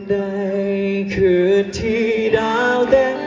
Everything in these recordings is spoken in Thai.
ในคืนที่ดาวเต็ม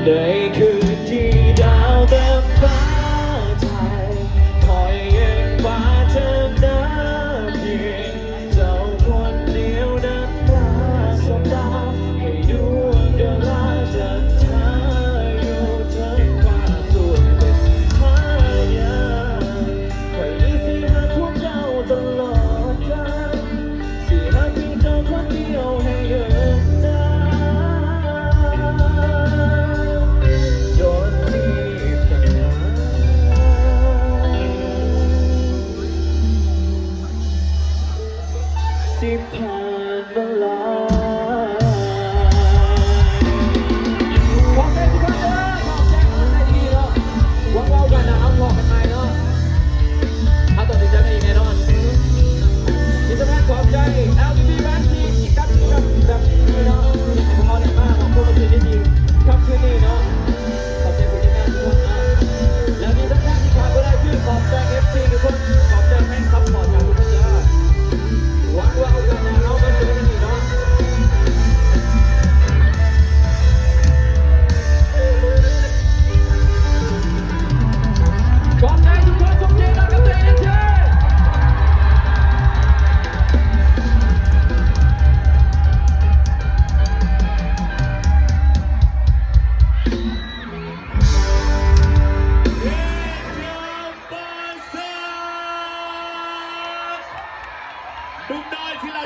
ในคืนที่ดาวเต็มฟ้าไทยคอยเย็นฟ้าเธอหน้าเพียงเจ้าคนเดียวนั้นมาสบตาให้ดวงดาวลาจัดเธออยู่ทั้งฟ้าส่วนเป็นพายาคอยดูสิหากพวกเจ้าตลอดกาลสิหากเพียงเจ้าคนเดียวให้เดินหน้าที่ผ่านเวลาขอบใจทุกคนเลยขอบใจคนไทยดีเนาะหวังว่ากันนะเอาพอกันไหมเนาะถ้าตัดสินใจไม่แน่นอนที่สำคัญขอบใจ LGBT บ้านที่กับแบบนี้เนาะขอบคุณมากขอบคุณที่ดีครับคืนนี้เนาะขอบใจผู้จัดการทุกคนนะและที่สำคัญที่ขาดไม่ได้คือขอบใจ FC ทุกคนขอบใจแฟนซัพพอร์ตจากทุกคนจ้าหวังว่าโอกาสหน้าเรามาเจอกันอีกเนาะขอบใจทุกคนส่งเสียงดังกับตัวเองนะเจ้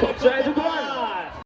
ขอบใจทุกคน